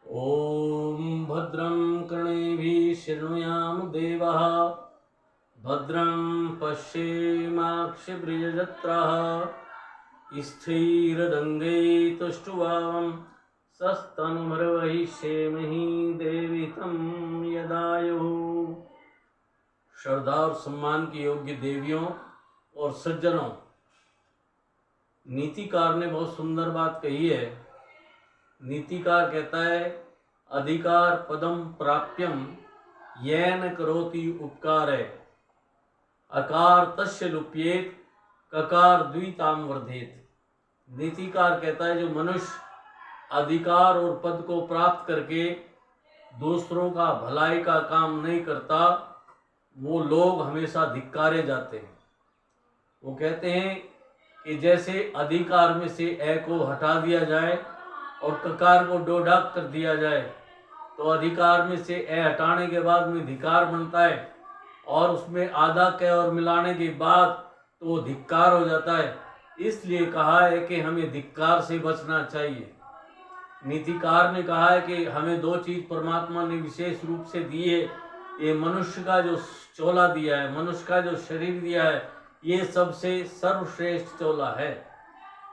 ॐ भद्रं कर्णेभिः शृणुयाम देवः भद्रं पश्येमाक्षभिर्यजत्राः स्थिररङ्गैस्तुष्ट्वां सस्तनुभिर्वहिष्येमहि देवी तं यदायुः। श्रद्धा और सम्मान के योग्य देवियों और सज्जनों, नीतिकार ने बहुत सुंदर बात कही है। नीतिकार कहता है, अधिकार पदम प्राप्यम येन करोति उपकार है, अकार तस्य लुप्येत ककार द्विताम वर्धेत। नीतिकार कहता है, जो मनुष्य अधिकार और पद को प्राप्त करके दूसरों का भलाई का काम नहीं करता, वो लोग हमेशा धिक्कारे जाते हैं। वो कहते हैं कि जैसे अधिकार में से ए को हटा दिया जाए और ककार को डोडाक कर दिया जाए, तो अधिकार में से ए हटाने के बाद में धिकार बनता है, और उसमें आधा क और मिलाने के बाद तो वो धिक्कार हो जाता है। इसलिए कहा है कि हमें धिक्कार से बचना चाहिए। नीतिकार ने कहा है कि हमें दो चीज परमात्मा ने विशेष रूप से दी है। ये मनुष्य का जो चोला दिया है, मनुष्य का जो शरीर दिया है, ये सबसे सर्वश्रेष्ठ चोला है,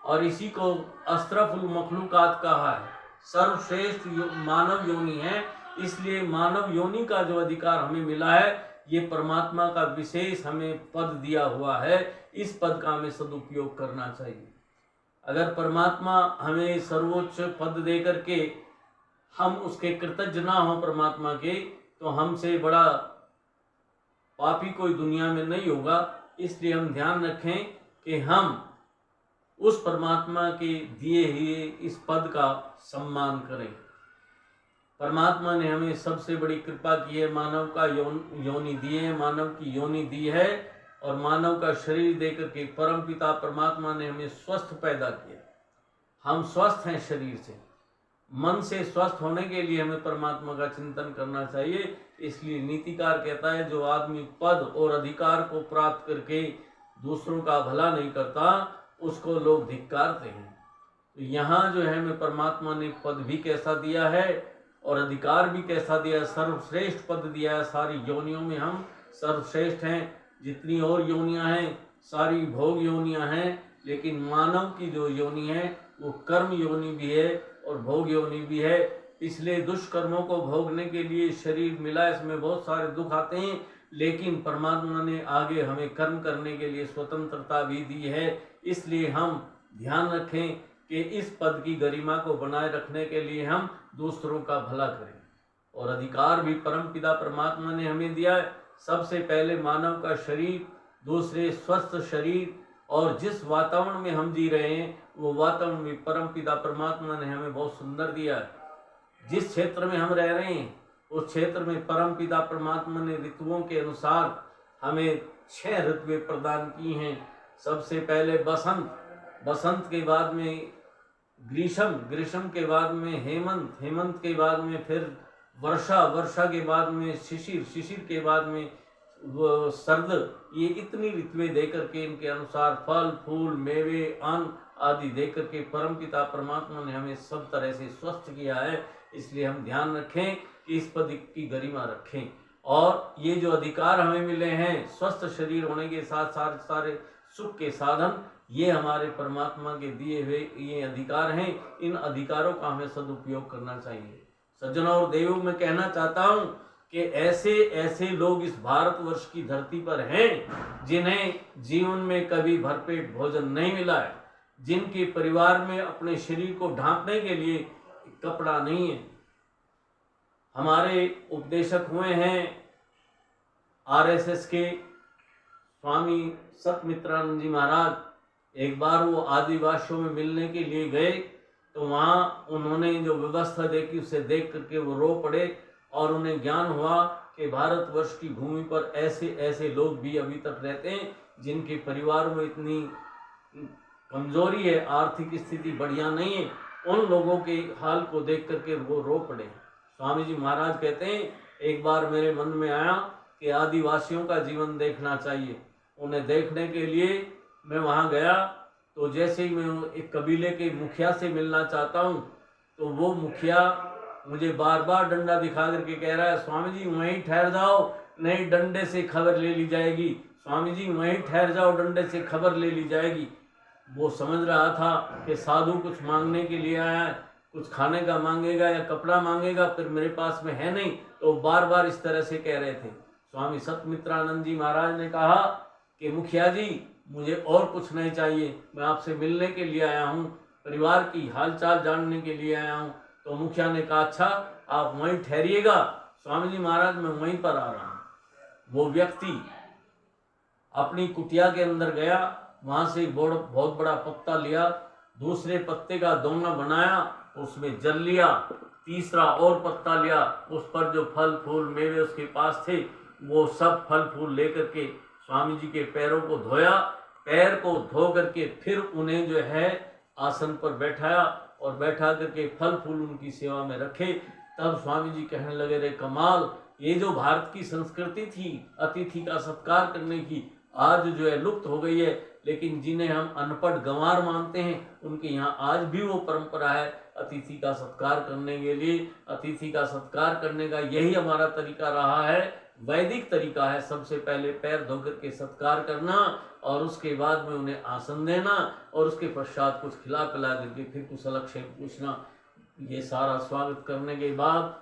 और इसी को अस्त्रफुल मखलूकात कहा है। सर्वश्रेष्ठ मानव योनि है। इसलिए मानव योनि का जो अधिकार हमें मिला है, ये परमात्मा का विशेष हमें पद दिया हुआ है। इस पद का हमें सदुपयोग करना चाहिए। अगर परमात्मा हमें सर्वोच्च पद दे करके हम उसके कृतज्ञ ना हो परमात्मा के, तो हमसे बड़ा पापी कोई दुनिया में नहीं होगा। इसलिए हम ध्यान रखें कि हम उस परमात्मा के दिए हुए इस पद का सम्मान करें। परमात्मा ने हमें सबसे बड़ी कृपा की है, मानव का योनि दी है, मानव की योनि दी है, और मानव का शरीर देकर के परम पिता परमात्मा ने हमें स्वस्थ पैदा किया। हम स्वस्थ हैं शरीर से। मन से स्वस्थ होने के लिए हमें परमात्मा का चिंतन करना चाहिए। इसलिए नीतिकार कहता है, जो आदमी पद और अधिकार को प्राप्त करके दूसरों का भला नहीं करता, उसको लोग धिक्कारते हैं। तो यहाँ जो है हमें परमात्मा ने पद भी कैसा दिया है और अधिकार भी कैसा दिया है। सर्वश्रेष्ठ पद दिया है। सारी योनियों में हम सर्वश्रेष्ठ हैं। जितनी और योनियां हैं सारी भोग योनियां हैं, लेकिन मानव की जो योनि है वो कर्म योनि भी है और भोग योनि भी है। पिछले दुष्कर्मों को भोगने के लिए शरीर मिला, इसमें बहुत सारे दुख आते हैं, लेकिन परमात्मा ने आगे हमें कर्म करने के लिए स्वतंत्रता भी दी है। इसलिए हम ध्यान रखें कि इस पद की गरिमा को बनाए रखने के लिए हम दूसरों का भला करें। और अधिकार भी परमपिता परमात्मा ने हमें दिया है। सबसे पहले मानव का शरीर, दूसरे स्वस्थ शरीर, और जिस वातावरण में हम जी रहे हैं वो वातावरण भी परमपिता परमात्मा ने हमें बहुत सुंदर दिया है। जिस क्षेत्र में हम रह रहे हैं उस क्षेत्र में परमपिता परमात्मा ने ऋतुओं के अनुसार हमें 6 ऋतुएं प्रदान की हैं। सबसे पहले बसंत, बसंत के बाद में ग्रीष्म, ग्रीष्म के बाद में हेमंत, हेमंत के बाद में फिर वर्षा, वर्षा के बाद में शिशिर, शिशिर के बाद में सर्द। ये इतनी ऋतुएं देकर के इनके अनुसार फल फूल मेवे अन्न आदि देकर के परमपिता परमात्मा ने हमें सब तरह से स्वस्थ किया है। इसलिए हम ध्यान रखें कि इस पद की गरिमा रखें। और ये जो अधिकार हमें मिले हैं, स्वस्थ शरीर होने के साथ सारे सारे सुख के साधन, ये हमारे परमात्मा के दिए हुए ये अधिकार हैं। इन अधिकारों का हमें सदुपयोग करना चाहिए। सज्जनों और देवों, मैं कहना चाहता हूँ कि ऐसे ऐसे लोग इस भारतवर्ष की धरती पर हैं जिन्हें जीवन में कभी भरपेट भोजन नहीं मिला है, जिनके परिवार में अपने शरीर को ढांकने के लिए कपड़ा नहीं है। हमारे उपदेशक हुए हैं आरएसएस के स्वामी सतमित्रानंद जी महाराज। एक बार वो आदिवासियों में मिलने के लिए गए, तो वहाँ उन्होंने जो व्यवस्था देखी उसे देख करके वो रो पड़े, और उन्हें ज्ञान हुआ कि भारतवर्ष की भूमि पर ऐसे ऐसे लोग भी अभी तक रहते हैं जिनके परिवार में इतनी कमजोरी है, आर्थिक स्थिति बढ़िया नहीं है। उन लोगों के हाल को देख करके वो रो पड़े। स्वामी जी महाराज कहते हैं, एक बार मेरे मन में आया कि आदिवासियों का जीवन देखना चाहिए। उन्हें देखने के लिए मैं वहाँ गया, तो जैसे ही मैं एक कबीले के मुखिया से मिलना चाहता हूँ, तो वो मुखिया मुझे बार बार डंडा दिखा करके कह रहा है, स्वामी जी वहीं ठहर जाओ, नहीं डंडे से खबर ले ली जाएगी, स्वामी जी वहीं ठहर जाओ, डंडे से खबर ले ली जाएगी। वो समझ रहा था कि साधु कुछ मांगने के लिए आया है, कुछ खाने का मांगेगा या कपड़ा मांगेगा, फिर मेरे पास में है नहीं, तो बार बार इस तरह से कह रहे थे। स्वामी सतमित्रानंद जी महाराज ने कहा कि मुखिया जी मुझे और कुछ नहीं चाहिए, मैं आपसे मिलने के लिए आया हूँ, परिवार की हालचाल जानने के लिए आया हूँ। तो मुखिया ने कहा अच्छा आप वहीं ठहरिएगा, स्वामी जी महाराज मैं वहीं पर आ रहा हूँ। वो व्यक्ति अपनी कुटिया के अंदर गया, वहां से बहुत बड़ा पत्ता लिया, दूसरे पत्ते का दोना बनाया, उसमें जल लिया, तीसरा और पत्ता लिया, उस पर जो फल फूल मेवे उसके पास थे वो सब फल फूल लेकर के स्वामी जी के पैरों को धोया, पैर को धो करके फिर उन्हें जो है आसन पर बैठाया और बैठा करके फल फूल उनकी सेवा में रखे। तब स्वामी जी कहने लगे, रे कमाल, ये जो भारत की संस्कृति थी अतिथि का सत्कार करने की, आज जो है लुप्त हो गई है, लेकिन जिन्हें हम अनपढ़ गंवार मानते हैं उनके यहाँ आज भी वो परंपरा है अतिथि का सत्कार करने के लिए। अतिथि का सत्कार करने का यही हमारा तरीका रहा है, वैदिक तरीका है। सबसे पहले पैर धो करके सत्कार करना और उसके बाद में उन्हें आसन देना और उसके पश्चात कुछ खिला पिला करके फिर कुशलक्षेम पूछना। ये सारा स्वागत करने के बाद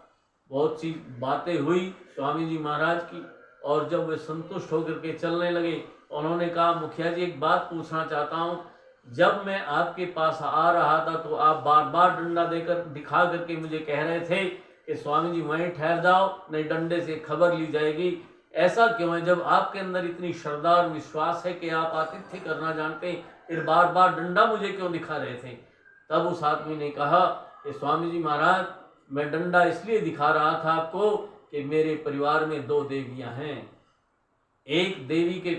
बहुत सी बातें हुई स्वामी जी महाराज की, और जब वे संतुष्ट होकर के चलने लगे, उन्होंने कहा मुखिया जी एक बात पूछना चाहता हूँ, जब मैं आपके पास आ रहा था तो आप बार बार डंडा देकर दिखा करके मुझे कह रहे थे कि स्वामी जी वहीं ठहर जाओ, नहीं डंडे से खबर ली जाएगी। ऐसा क्यों है? जब आपके अंदर इतनी श्रद्धा और विश्वास है कि आप आतिथ्य करना जानते हैं, फिर बार बार डंडा मुझे क्यों दिखा रहे थे? तब उस आदमी ने कहा कि स्वामी जी महाराज मैं डंडा इसलिए दिखा रहा था आपको कि मेरे परिवार में 2 देवियां हैं, एक देवी के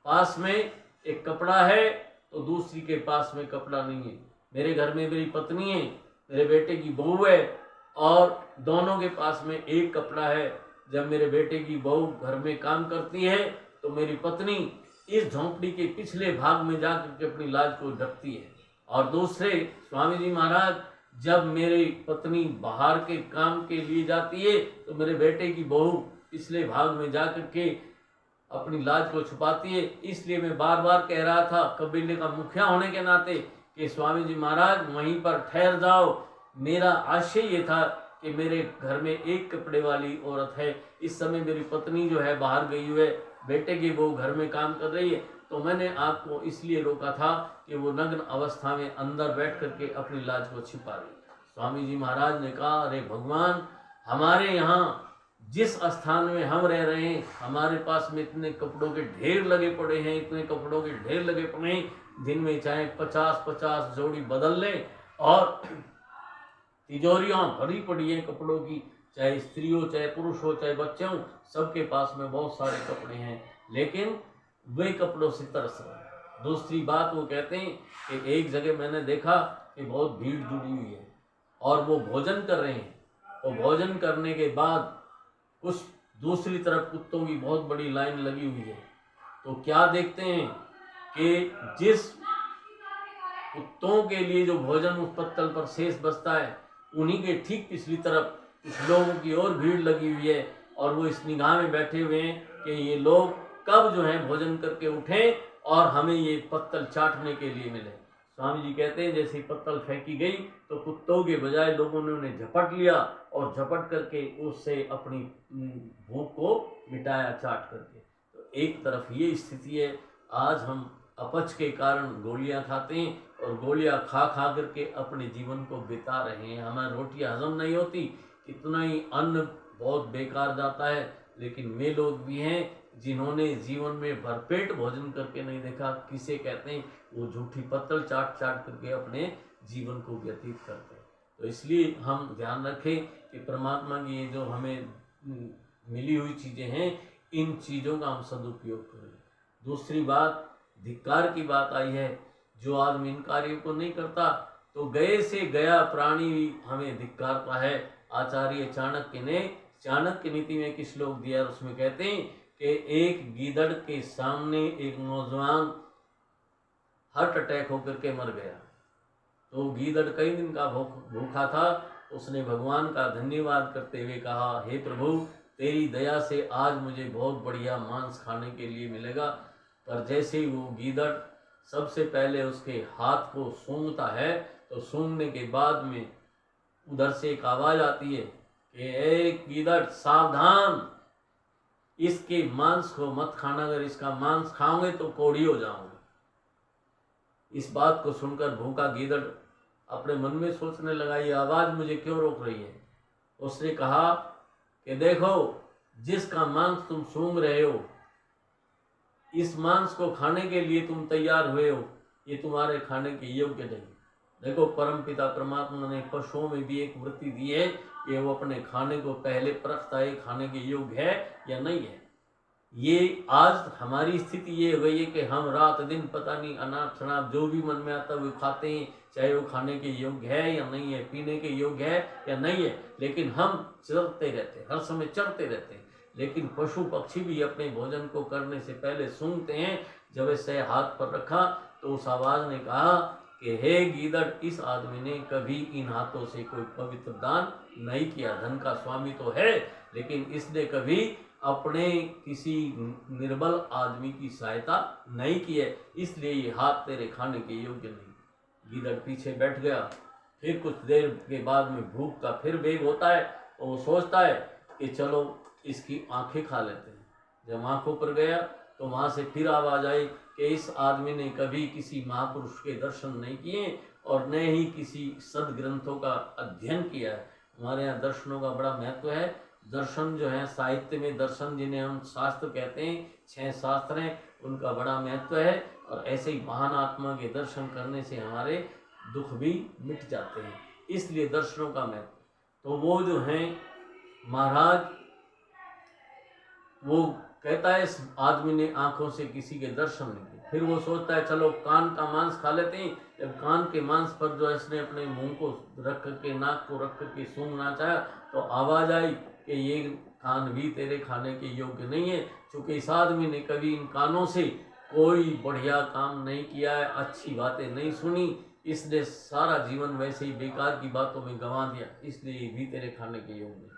पास में एक कपड़ा है तो दूसरी के पास में कपड़ा नहीं है। मेरे घर में मेरी पत्नी है, मेरे बेटे की बहू है, और दोनों के पास में एक कपड़ा है। जब मेरे बेटे की बहू घर में काम करती है तो मेरी पत्नी इस झोंपड़ी के पिछले भाग में जाकर के अपनी लाज को ढकती है, और दूसरे स्वामी जी महाराज जब मेरी पत्नी बाहर के काम के लिए जाती है तो मेरे बेटे की बहू पिछले भाग में जाकर के अपनी लाज को छुपाती है। इसलिए मैं बार बार कह रहा था कबीले का मुखिया होने के नाते कि स्वामी जी महाराज वहीं पर ठहर जाओ। मेरा आशय ये था कि मेरे घर में एक कपड़े वाली औरत है, इस समय मेरी पत्नी जो है बाहर गई हुई है, बेटे की बहू घर में काम कर रही है, तो मैंने आपको इसलिए रोका था कि वो नग्न अवस्था में अंदर बैठ करके अपनी लाज को छिपा रही। स्वामी जी महाराज ने कहा, अरे भगवान, हमारे यहाँ जिस स्थान में हम रह रहे हैं हमारे पास में इतने कपड़ों के ढेर लगे पड़े हैं, इतने कपड़ों के ढेर लगे पड़े हैं, दिन में चाहे 50-50 जोड़ी बदल लें, और तिजोरियां भरी पड़ी हैं कपड़ों की, चाहे स्त्री हो, चाहे पुरुष हो, चाहे बच्चे हों, सबके पास में बहुत सारे कपड़े हैं, लेकिन वे कपड़ों से तरस रहे हैं। दूसरी बात वो कहते हैं कि एक जगह मैंने देखा कि बहुत भीड़ जुड़ी हुई है और वो भोजन कर रहे हैं, तो भोजन करने के बाद कुछ दूसरी तरफ कुत्तों की बहुत बड़ी लाइन लगी हुई है। तो क्या देखते हैं कि जिस कुत्तों के लिए जो भोजन उस पत्तल पर शेष बचता है, उन्हीं के ठीक पिछली तरफ कुछ लोगों की और भीड़ लगी हुई है, और वो इस निगाह में बैठे हुए हैं कि ये लोग कब जो है भोजन करके उठें और हमें ये पत्तल चाटने के लिए मिले। स्वामी जी कहते हैं जैसे पत्तल फेंकी गई तो कुत्तों के बजाय लोगों ने उन्हें झपट लिया और झपट करके उससे अपनी भूख को मिटाया चाट करके। तो एक तरफ ये स्थिति है, आज हम अपच के कारण गोलियां खाते हैं और गोलियां खा खा करके अपने जीवन को बिता रहे हैं। हमें रोटियां हजम नहीं होती, इतना ही अन्न बहुत बेकार जाता है, लेकिन वे लोग भी हैं जिन्होंने जीवन में भरपेट भोजन करके नहीं देखा। किसे कहते हैं? वो झूठी पत्तल चाट चाट करके अपने जीवन को व्यतीत करते हैं। तो इसलिए हम ध्यान रखें कि परमात्मा की ये जो हमें मिली हुई चीज़ें हैं, इन चीज़ों का हम सदुपयोग करें। दूसरी बात, धिक्कार की बात आई है, जो आदमी इन कार्यों को नहीं करता तो गए से गया प्राणी भी हमें धिक्कारता है। आचार्य चाणक्य ने चाणक्य नीति में किस श्लोक दिया, उसमें कहते हैं कि एक गीदड़ के सामने एक नौजवान हार्ट अटैक होकर के मर गया। तो गीदड़ कई दिन का भूखा था, उसने भगवान का धन्यवाद करते हुए कहा, हे प्रभु, तेरी दया से आज मुझे बहुत बढ़िया मांस खाने के लिए मिलेगा। पर जैसे ही वो गीदड़ सबसे पहले उसके हाथ को सूंघता है तो सूंघने के बाद में उधर से एक आवाज आती है कि ए गीदड़, सावधान, इसके मांस को मत खाना, अगर इसका मांस खाओगे तो कोढ़ी हो जाओगे। इस बात को सुनकर भूखा गीदड़ अपने मन में सोचने लगा, ये आवाज मुझे क्यों रोक रही है। उसने कहा कि देखो, जिसका मांस तुम सूंघ रहे हो, इस मांस को खाने के लिए तुम तैयार हुए हो, ये तुम्हारे खाने के योग्य नहीं। देखो, परमपिता परमात्मा ने पशुओं में भी एक वृत्ति दी है कि वो अपने खाने को पहले परखता है, खाने के योग्य है या नहीं है। ये आज हमारी स्थिति ये हो गई है कि हम रात दिन पता नहीं अनाप शनाप जो भी मन में आता है वो खाते हैं, चाहे वो खाने के योग्य है या नहीं है, पीने के योग्य है या नहीं है, लेकिन हम चलते रहते हैं, हर समय चढ़ते रहते हैं। लेकिन पशु पक्षी भी अपने भोजन को करने से पहले सूंघते हैं। जब इसे हाथ पर रखा तो उस आवाज ने कहा कि हे गीदड़, इस आदमी ने कभी इन हाथों से कोई पवित्र दान नहीं किया। धन का स्वामी तो है, लेकिन इसने कभी अपने किसी निर्बल आदमी की सहायता नहीं की है, इसलिए ये हाथ तेरे खाने के योग्य नहीं। गीदड़ पीछे बैठ गया। फिर कुछ देर के बाद में भूख का फिर वेग होता है और वो सोचता है कि चलो इसकी आंखें खा लेते हैं। जब आंखों पर गया तो वहाँ से फिर आवाज आई कि इस आदमी ने कभी किसी महापुरुष के दर्शन नहीं किए और न ही किसी सदग्रंथों का अध्ययन किया है। हमारे यहाँ दर्शनों का बड़ा महत्व है। दर्शन जो है, साहित्य में दर्शन जिन्हें हम शास्त्र कहते हैं, 6 शास्त्र हैं, उनका बड़ा महत्व है। और ऐसे ही महान आत्मा के दर्शन करने से हमारे दुख भी मिट जाते हैं, इसलिए दर्शनों का महत्व। तो वो जो है महाराज, वो कहता है इस आदमी ने आंखों से किसी के दर्शन नहीं किए। फिर वो सोचता है चलो कान का मांस खा लेते हैं। जब कान के मांस पर जो इसने अपने मुंह को रख करके, नाक को रख करके सूंघना चाहा तो आवाज आई कि ये कान भी तेरे खाने के योग्य नहीं है, क्योंकि इस आदमी ने कभी इन कानों से कोई बढ़िया काम नहीं किया है, अच्छी बातें नहीं सुनी, इसने सारा जीवन वैसे ही बेकार की बातों में गंवा दिया, इसलिए ये भी तेरे खाने के योग्य नहीं।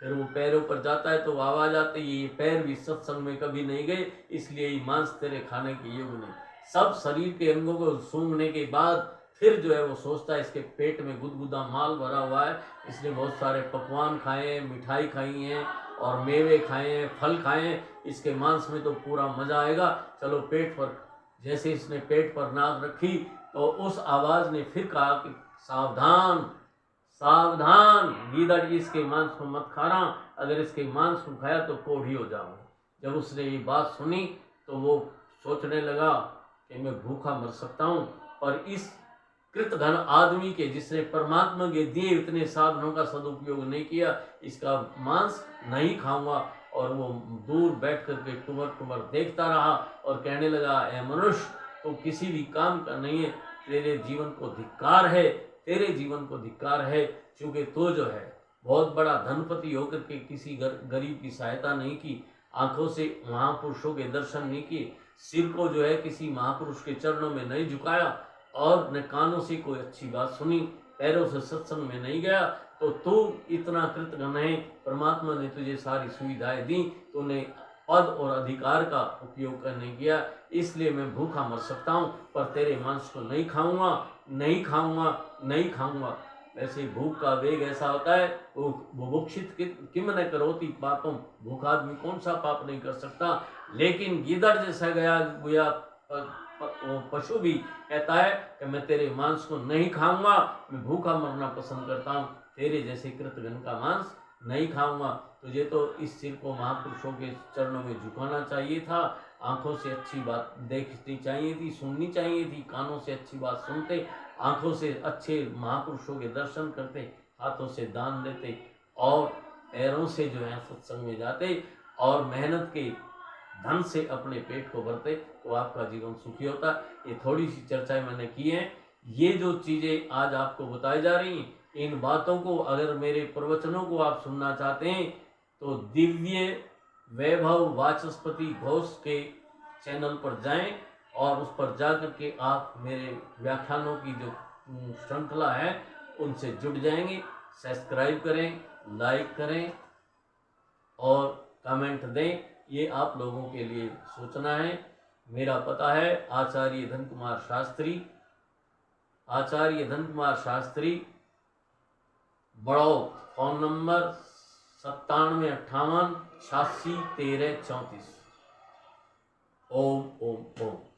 फिर वो पैरों पर जाता है तो आवाज आती है ये पैर भी सत्संग में कभी नहीं गए, इसलिए ये मांस तेरे खाने के योग्य नहीं। सब शरीर के अंगों को सूंघने के बाद फिर जो है वो सोचता है इसके पेट में गुदगुदा माल भरा हुआ है, इसने बहुत सारे पकवान खाए हैं, मिठाई खाई हैं और मेवे खाए हैं, फल खाए हैं, इसके मांस में तो पूरा मजा आएगा, चलो पेट पर। जैसे इसने पेट पर नाक रखी तो उस आवाज ने फिर कहा कि सावधान सावधान, गीदड़, इसके मांस को मत खाना, अगर इसके मांस को खाया तो कोढ़ी हो जाओ। जब उसने ये बात सुनी तो वो सोचने लगा कि मैं भूखा मर सकता हूँ, और इस कृतघ्न आदमी के, जिसने परमात्मा के दिए इतने साधनों का सदुपयोग नहीं किया, इसका मांस नहीं खाऊंगा। और वो दूर बैठ करके टुमर टुमर देखता रहा और कहने लगा, ए मनुष्य, तो किसी भी काम का नहीं है, तेरे जीवन को धिक्कार है, तेरे जीवन को धिक्कार है, क्योंकि तो जो है बहुत बड़ा धनपति होकर के किसी गरीब की सहायता नहीं की, आंखों से महापुरुषों के दर्शन नहीं किए, सिर को जो है किसी महापुरुष के चरणों में नहीं झुकाया, और न कानों से कोई अच्छी बात सुनी, पैरों से सत्संग में नहीं गया, तो तू इतना कृतघ्न है। परमात्मा ने तुझे सारी सुविधाएं दी, तूने पद और अधिकार का उपयोग करने किया, इसलिए मैं भूखा मर सकता हूँ, पर तेरे मांस को नहीं खाऊंगा, नहीं खाऊंगा, नहीं खाऊंगा। वैसे भूख का वेग ऐसा होता है, वो बुभुक्षित किम न करोति पापम, भूखा आदमी कौन सा पाप नहीं कर सकता। लेकिन गीदड़ जैसा गुया वो पशु भी कहता है कि मैं तेरे मांस को नहीं खाऊंगा, मैं भूखा मरना पसंद करता हूँ, तेरे जैसे कृतघ्न का मांस नहीं खाऊंगा। तुझे तो इस सिर को महापुरुषों के चरणों में झुकाना चाहिए था, आंखों से अच्छी बात देखनी चाहिए थी, सुननी चाहिए थी, कानों से अच्छी बात सुनते, आंखों से अच्छे महापुरुषों के दर्शन करते, हाथों से दान देते, और पैरों से जो है सत्संग में जाते, और मेहनत के धन से अपने पेट को भरते, तो आपका जीवन सुखी होता। ये थोड़ी सी चर्चाएं मैंने की हैं। ये जो चीज़ें आज आपको बताई जा रही हैं, इन बातों को, अगर मेरे प्रवचनों को आप सुनना चाहते हैं तो दिव्य वैभव वाचस्पति घोष के चैनल पर जाएं, और उस पर जाकर के आप मेरे व्याख्यानों की जो श्रृंखला है उनसे जुड़ जाएंगे। सब्सक्राइब करें, लाइक करें और कमेंट दें। ये आप लोगों के लिए सूचना है। मेरा पता है आचार्य धन कुमार शास्त्री, बड़ौत। Phone number 9758 86 13 34। ओम ओम ओम।